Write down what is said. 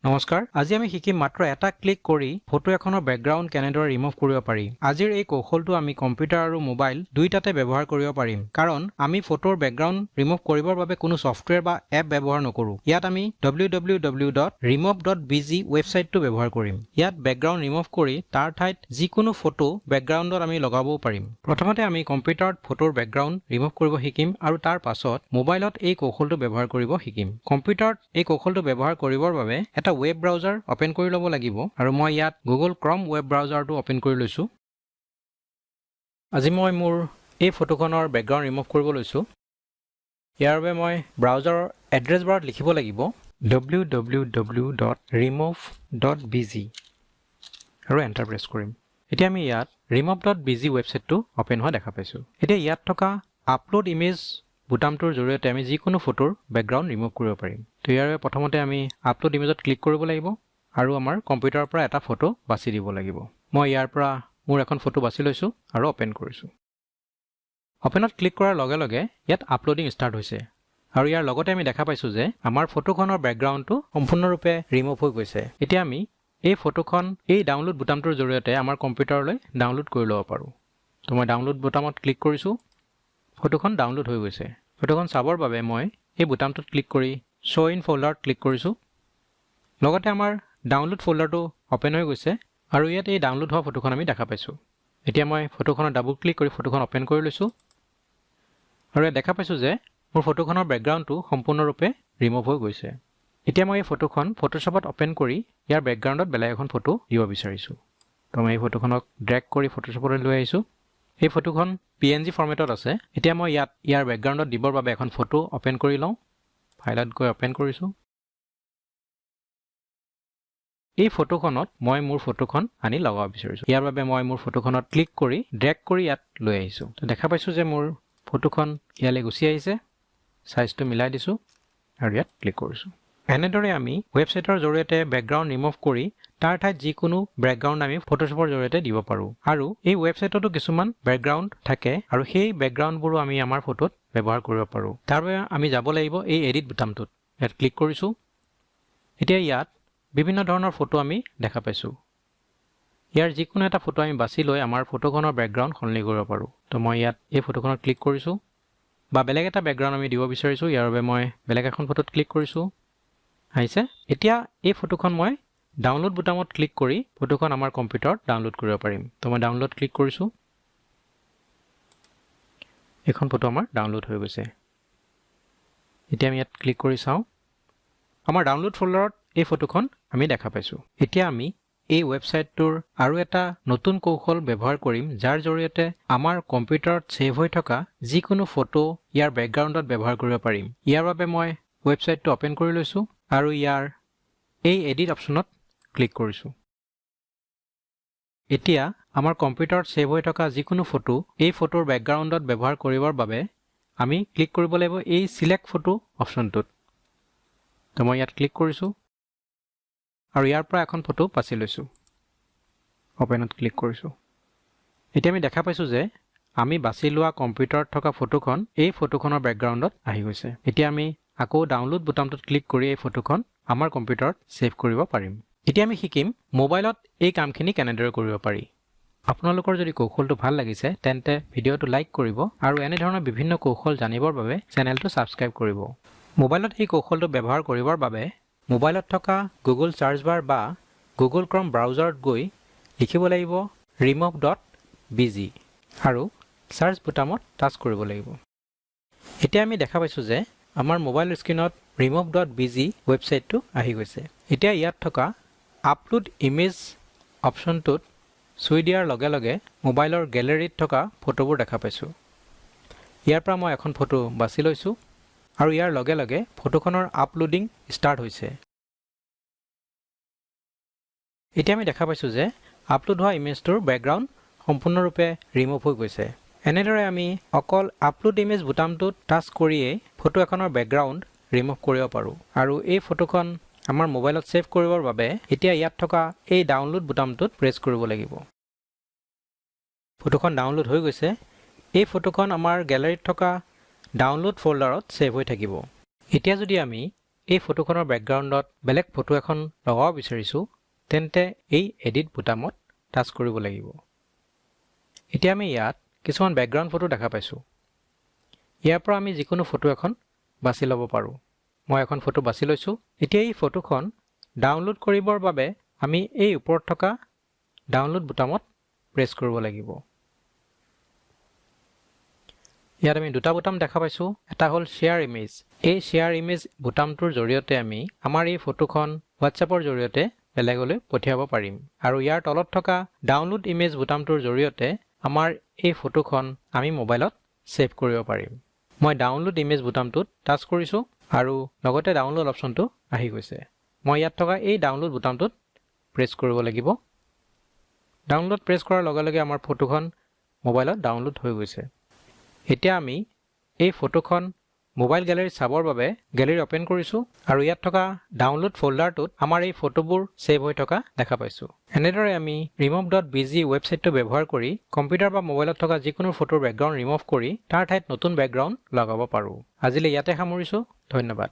নমস্কাৰ আজি আমি শিকিম মাত্ৰ এটা ক্লিক কৰি ফটো এখনৰ ব্যাকগ্ৰাউণ্ড কেনেদৰে ৰিমুভ কৰিব পাৰি আজিৰ এই কৌশলটো আমি কম্পিউটাৰ আৰু মোবাইল দুইটাতে ব্যৱহাৰ কৰিব পাৰিম কাৰণ আমি ফটোৰ ব্যাকগ্ৰাউণ্ড ৰিমুভ কৰিবৰ বাবে কোনো সফটওয়্যাৰ বা এপ ব্যৱহাৰ নকৰো ইয়াত আমি www.remove.bg ৱেবছাইটটো ব্যৱহাৰ কৰিম ইয়াত ব্যাকগ্ৰাউণ্ড ৰিমুভ কৰি তাৰ ঠাইত যিকোনো ফটো ব্যাকগ্ৰাউণ্ডত আমি লগাব পাৰিম প্ৰথমতে আমি কম্পিউটাৰত ফটোৰ ব্যাকগ্ৰাউণ্ড ৰিমুভ কৰিব শিকিম আৰু তাৰ পাছত মোবাইলত এই কৌশলটো ব্যৱহাৰ কৰিব শিকিম কম্পিউটাৰত এই কৌশলটো ব্যৱহাৰ কৰিবৰ বাবে এটা ৱেব ব্ৰাউজাৰ ওপেন কৰি ল'ব লাগিব আৰু মই ইয়াত গুগল ক্ৰম ৱেব ব্ৰাউজাৰটো ওপেন কৰি লৈছো আজি মই মোৰ এই ফটোখনৰ ব্যাকগ্ৰাউণ্ড ৰিমুভ কৰিব লৈছো ইয়াৰ বাবে মই ব্ৰাউজাৰৰ এড্ৰেছ বাৰত লিখিব লাগিব www.remove.bg আৰু এণ্টাৰ প্ৰেছ কৰিম এতিয়া আমি ইয়াত remove.bg ৱেবছাইটটো ওপেন হোৱা দেখা পাইছো এতিয়া ইয়াত থকা আপলোড ইমেজ বুটামটোৰ জৰিয়তে আমি যিকোনো ফটোৰ ব্যাকগ্ৰাউণ্ড ৰিমুভ কৰিব পাৰিম তো ইয়াৰ বাবে প্ৰথমতে আমি আপলোড ইমেজত ক্লিক কৰিব লাগিব আৰু আমাৰ কম্পিউটাৰৰ পৰা এটা ফটো বাছি দিব লাগিব মই ইয়াৰ পৰা মোৰ এখন ফটো বাছি লৈছো আৰু ওপেন কৰিছো ওপেনত ক্লিক কৰাৰ লগে লগে ইয়াত আপলোডিং ষ্টাৰ্ট হৈছে আৰু ইয়াৰ লগতে আমি দেখা পাইছো যে আমাৰ ফটোখনৰ ব্যাকগ্ৰাউণ্ডটো সম্পূৰ্ণৰূপে ৰিমুভ হৈ গৈছে এতিয়া আমি এই ফটোখন এই ডাউনলোড বুটামটোৰ জৰিয়তে আমাৰ কম্পিউটাৰলৈ ডাউনলোড কৰি ল'ব পাৰো তো মই ডাউনলোড বুটামত ক্লিক কৰিছো ফটোখন ডাউনলোড হৈ গৈছে ফটোখন চাবৰ বাবে মই এই বুটামটোত ক্লিক কৰি শো ইন ফোল্ডাৰত ক্লিক কৰিছো লগতে আমাৰ ডাউনলোড ফোল্ডাৰটো ওপেন হৈ গৈছে আৰু ইয়াত এই ডাউনলোড হোৱা ফটোখন আমি দেখা পাইছো এতিয়া মই ফটোখনত ডাবল ক্লিক কৰি ফটোখন ওপেন কৰি লৈছো আৰু ইয়াত দেখা পাইছো যে মোৰ ফটোখনৰ ব্যাকগ্ৰাউণ্ডটো সম্পূৰ্ণৰূপে ৰিমুভ হৈ গৈছে এতিয়া মই এই ফটোখন ফটোশ্বপত ওপেন কৰি ইয়াৰ ব্যাকগ্ৰাউণ্ডত বেলেগ এখন ফটো দিব বিচাৰিছো তো মই এই ফটোখনক ড্ৰেগ কৰি ফটোশ্বপলৈ লৈ আহিছো এই ফটোখন PNG ফৰমেটত আছে এতিয়া মই ইয়াৰ ব্যাকগ্ৰাউণ্ডত দিবৰ বাবে এখন ফটো ওপেন কৰি লওঁ ফাইলত গৈ ওপেন কৰিছো এই ফটোখনত মই মোৰ ফটোখন আনি লগাব বিচাৰিছো ইয়াৰ বাবে মই মোৰ ফটোখনত ক্লিক কৰি ড্ৰেগ কৰি ইয়াত লৈ আহিছো তো দেখা পাইছো যে মোৰ ফটোখন ইয়ালৈ গুচি আহিছে সাইজটো মিলাই দিছো আৰু ইয়াত ক্লিক কৰিছো এনেদৰে আমি ৱেবছাইটৰ জৰিয়তে ব্যাকগ্ৰাউণ্ড ৰিমুভ কৰি তাৰ ঠাইত যিকোনো ব্যাকগ্ৰাউণ্ড আমি ফটোশ্বপৰ জৰিয়তে দিব পাৰো আৰু এই ৱেবছাইটতো কিছুমান ব্যাকগ্ৰাউণ্ড থাকে আৰু সেই ব্যাকগ্ৰাউণ্ডবোৰো আমি আমাৰ ফটোত ব্যৱহাৰ কৰিব পাৰো তাৰ বাবে আমি যাব লাগিব এই এডিট বুটামটোত ইয়াত ক্লিক কৰিছো এতিয়া ইয়াত বিভিন্ন ধৰণৰ ফটো আমি দেখা পাইছো ইয়াৰ যিকোনো এটা ফটো আমি বাছি লৈ আমাৰ ফটোখনৰ ব্যাকগ্ৰাউণ্ড সলনি কৰিব পাৰো তো মই ইয়াত এই ফটোখনত ক্লিক কৰিছো বা বেলেগ এটা ব্যাকগ্ৰাউণ্ড আমি দিব বিচাৰিছো ইয়াৰ বাবে মই বেলেগ এখন ফটোত ক্লিক কৰিছো আহিছে এতিয়া এই ফটোখন মই ডাউনলোড বুটামত ক্লিক কৰি ফটোখন আমাৰ কম্পিউটাৰত ডাউনলোড কৰিব পাৰিম তো মই ডাউনলোড ক্লিক কৰিছো এখন ফটো আমাৰ ডাউনলোড হৈ গৈছে এতিয়া আমি ইয়াত ক্লিক কৰি চাওঁ আমাৰ ডাউনলোড ফোল্ডাৰত এই ফটোখন আমি দেখা পাইছো এতিয়া আমি এই ৱেবছাইটটোৰ আৰু এটা নতুন কৌশল ব্যৱহাৰ কৰিম যাৰ জৰিয়তে আমাৰ কম্পিউটাৰত সেভ হৈ থকা যিকোনো ফটো ইয়াৰ ব্যাকগ্ৰাউণ্ডত ব্যৱহাৰ কৰিব পাৰিম ইয়াৰ বাবে মই ৱেবছাইটটো ওপেন কৰি লৈছো আৰু ইয়াৰ এই এডিট অপচনত ক্লিক কৰিছো এতিয়া আমাৰ কম্পিউটাৰত সেভ হৈ থকা যিকোনো ফটো এই ফটোৰ ব্যাকগ্ৰাউণ্ডত ব্যৱহাৰ কৰিবৰ বাবে আমি ক্লিক কৰিব লাগিব এই সিলেক্ট ফটো অপচনটোত তো মই ইয়াত ক্লিক কৰিছো আৰু ইয়াৰ পৰা এখন ফটো বাছি লৈছো ওপেনত ক্লিক কৰিছো এতিয়া আমি দেখা পাইছো যে আমি বাছি লোৱা কম্পিউটাৰত থকা ফটোখন এই ফটোখনৰ ব্যাকগ্ৰাউণ্ডত আহি গৈছে এতিয়া আমি আকৌ ডাউনলোড বুটামটোত ক্লিক কৰি এই ফটোখন আমাৰ কম্পিউটাৰত সেভ কৰিব পাৰিম এতিয়া আমি শিকিম মোবাইলত এই কামখিনি কেনেদৰে কৰিব পাৰি আপোনালোকৰ যদি কৌশলটো ভাল লাগিছে তেন্তে ভিডিঅটো লাইক কৰিব আৰু এনে ধৰণৰ বিভিন্ন কৌশল জানিবৰ বাবে চেনেলটো সাবস্ক্ৰাইব কৰিব মোবাইলত এই কৌশলটো ব্যৱহাৰ কৰিবৰ বাবে মোবাইলত থকা গুগল সাৰ্চ বাৰ বা গুগল ক্ৰম ব্ৰাউজাৰত গৈ লিখিব লাগিব remove.bg আৰু সাৰ্চ বুটামত টাচ কৰিব লাগিব এতিয়া আমি দেখা পাইছো যে আমাৰ মোবাইল স্ক্ৰিনত remove.bg ৱেবছাইটটো আহি গৈছে এতিয়া ইয়াত থকা আপলোড ইমেজ অপচনটোত চুই দিয়াৰ লগে লগে মোবাইলৰ গেলাৰীত থকা ফটোবোৰ দেখা পাইছো ইয়াৰ পৰা মই এখন ফটো বাছি লৈছো আৰু ইয়াৰ লগে লগে ফটোখনৰ আপলোডিং ষ্টাৰ্ট হৈছে এতিয়া আমি দেখা পাইছো যে আপলোড হোৱা ইমেজটোৰ ব্যাকগ্ৰাউণ্ড সম্পূৰ্ণৰূপে ৰিমুভ হৈ গৈছে এনেদৰে আমি অকল আপলোড ইমেজ বুটামটোত টাচ কৰিয়ে ফটো এখনৰ ব্যাকগ্ৰাউণ্ড ৰিমুভ কৰিব পাৰো আৰু এই ফটোখন আমাৰ মোবাইলত সেভ কৰিবৰ বাবে এতিয়া ইয়াত থকা এই ডাউনলোড বুটামটোত প্ৰেছ কৰিব লাগিব ফটোখন ডাউনলোড হৈ গৈছে এই ফটোখন আমাৰ গ্যালাৰীত থকা ডাউনলোড ফোল্ডাৰত সেভ হৈ থাকিব এতিয়া যদি আমি এই ফটোখনৰ বেকগ্ৰাউণ্ডত বেলেগ ফটো এখন লগাব বিচাৰিছো তেন্তে এই এডিট বুটামত টাচ কৰিব লাগিব এতিয়া আমি ইয়াত কিছুমান বেকগ্ৰাউণ্ড ফটো দেখা পাইছো ইয়াৰ পৰা আমি যিকোনো ফটো এখন বাছি ল'ব পাৰো মই এখন ফটো বাছি লৈছো এতিয়া এই ফটোখন ডাউনলোড কৰিবৰ বাবে আমি এই ওপৰত থকা ডাউনলোড বুটামত প্ৰেছ কৰিব লাগিব ইয়াত আমি দুটা বুটাম দেখা পাইছো এটা হ'ল শেয়াৰ ইমেজ এই শেয়াৰ ইমেজ বুটামটোৰ জৰিয়তে আমি আমাৰ এই ফটোখন WhatsAppৰ জৰিয়তে বেলেগলৈ পঠিয়াব পাৰিম আৰু ইয়াৰ তলত থকা ডাউনলোড ইমেজ বুটামটোৰ জৰিয়তে আমাৰ এই ফটোখন আমি মোবাইলত সেভ কৰিব পাৰিম মই ডাউনলোড ইমেজ বুটামটোত টাচ কৰিছো আৰু লগতে ডাউনলোড অপচনটো আহি গৈছে মই ইয়াত থকা এই ডাউনলোড বুটামটোত প্ৰেছ কৰিব লাগিব ডাউনলোড প্ৰেছ কৰাৰ লগে লগে আমাৰ ফটোখন মোবাইলত ডাউনলোড হৈ গৈছে এতিয়া আমি এই ফটোখন মোবাইল গ্যালাৰী চাবৰ বাবে গ্যালাৰী ওপেন কৰিছো আৰু ইয়াত থকা ডাউনলোড ফোল্ডাৰটোত আমাৰ এই ফটোবোৰ সেভ হৈ থকা দেখা পাইছো এনেদৰে আমি remove.bg ৱেবছাইটটো ব্যৱহাৰ কৰি কম্পিউটাৰ বা মোবাইলত থকা যিকোনো ফটোৰ বেকগ্ৰাউণ্ড ৰিমুভ কৰি তাৰ ঠাইত নতুন বেকগ্ৰাউণ্ড লগাব পাৰো আজিলৈ ইয়াতে সামৰিছো ধন্যবাদ